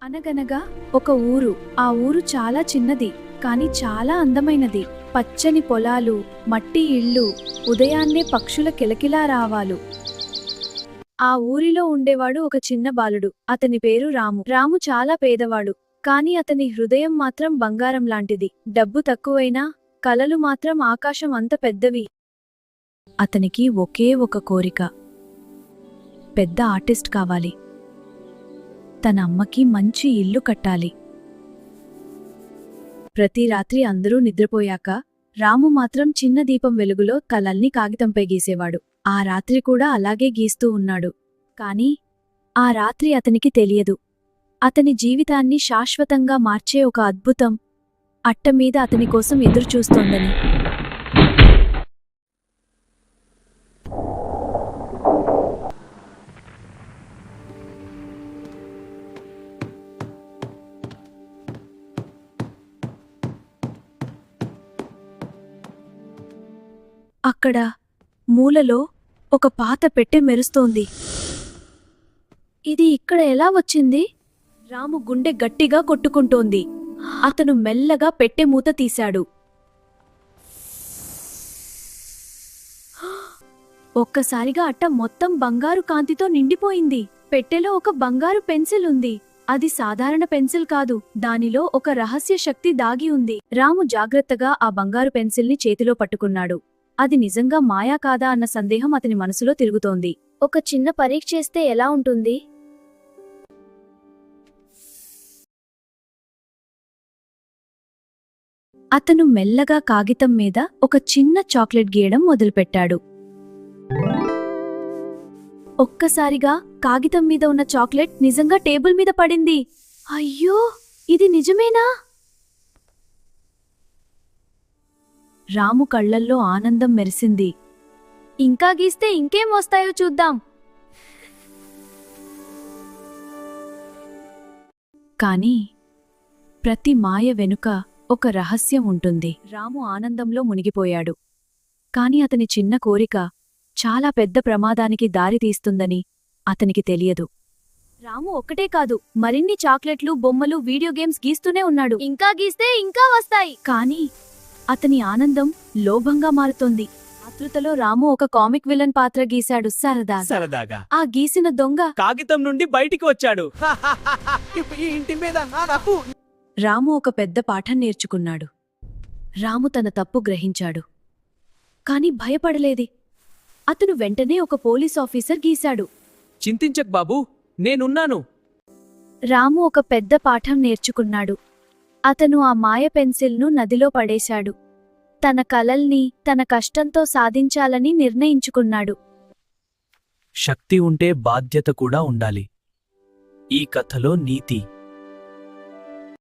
అనగనగా ఒక ఊరు. ఆ ఊరు చాలా చిన్నది, కాని చాలా అందమైనది. పచ్చని పొలాలు, మట్టి ఇళ్ళు, ఉదయాన్నే పక్షుల కిలకిలా రావాలు. ఆ ఊరిలో ఉండేవాడు ఒక చిన్న బాలుడు. అతని పేరు రాము. రాము చాలా పేదవాడు, కాని అతని హృదయం మాత్రం బంగారం లాంటిది. డబ్బు తక్కువైనా కలలు మాత్రం ఆకాశం అంత పెద్దవి. అతనికి ఒకే ఒక కోరిక, పెద్ద ఆర్టిస్ట్ కావాలి. తన అమ్మకి మంచి ఇల్లు కట్టాలి. ప్రతి రాత్రి అందరూ నిద్రపోయాక రాము మాత్రం చిన్న దీపం వెలుగులో కలల్ని కాగితంపై గీసేవాడు. ఆ రాత్రి కూడా అలాగే గీస్తూ ఉన్నాడు. కాని ఆ రాత్రి అతనికి తెలియదు, అతని జీవితాన్ని శాశ్వతంగా మార్చే ఒక అద్భుతం అట్టమీద అతని కోసం ఎదురుచూస్తోందని. అక్కడ మూలలో ఒక పాత పెట్టె మెరుస్తోంది. ఇది ఇక్కడ ఎలా వచ్చింది? రాము గుండె గట్టిగా కొట్టుకుంటోంది. అతను మెల్లగా పెట్టె మూత తీశాడు. ఒక్కసారిగా అట్ట మొత్తం బంగారు కాంతితో నిండిపోయింది. పెట్టెలో ఒక బంగారు పెన్సిల్ ఉంది. అది సాధారణ పెన్సిల్ కాదు, దానిలో ఒక రహస్య శక్తి దాగి ఉంది. రాము జాగ్రత్తగా ఆ బంగారు పెన్సిల్ని చేతిలో పట్టుకున్నాడు. అది నిజంగా మాయా కాదా అన్న సందేహం అతని మనసులో తిరుగుతోంది. ఒక చిన్న పరీక్ష చేస్తే ఎలా ఉంటుంది? అతను మెల్లగా కాగితం మీద ఒక చిన్న చాక్లెట్ గీయడం మొదలుపెట్టాడు. ఒక్కసారిగా కాగితం మీద ఉన్న చాక్లెట్ నిజంగా టేబుల్ మీద పడింది. అయ్యో, ఇది నిజమేనా? రాము కళ్లల్లో ఆనందం మెరిసింది. ఇంకా గీస్తే ఇంకేం వస్తాయో చూద్దాం. కాని ప్రతి మాయ వెనుక ఒక రహస్యం ఉంటుంది. రాము ఆనందంలో మునిగిపోయాడు. కాని అతని చిన్న కోరిక చాలా పెద్ద ప్రమాదానికి దారితీస్తుందని అతనికి తెలియదు. రాము ఒక్కటే కాదు, మరిన్ని చాక్లెట్లు, బొమ్మలు, వీడియో గేమ్స్ గీస్తూనే ఉన్నాడు. ఇంకా గీస్తే ఇంకా వస్తాయి. కాని అతని ఆనందం లోభంగా మారుతోంది. ఆతృతలో రాము ఒక కామిక్ విలన్ పాత్ర గీశాడు. సరదాగా ఆ గీసిన దొంగ కాగితం నుండి బయటికి వచ్చాడు. ఈ ఇంటి మీద రాము ఒక పెద్ద పాఠం నేర్చుకున్నాడు. రాము తన తప్పు గ్రహించాడు, కాని భయపడలేది. అతను వెంటనే ఒక పోలీస్ ఆఫీసర్ గీశాడు. చింతించక్ బాబూ, నేనున్నాను. రాము ఒక పెద్ద పాఠం నేర్చుకున్నాడు. అతను ఆ మాయ పెన్సిల్ను నదిలో పడేశాడు. తన కలల్ని తన కష్టంతో సాధించాలని నిర్ణయించుకున్నాడు. శక్తి ఉంటే బాధ్యత కూడా ఉండాలి. ఈ కథలో నీతి.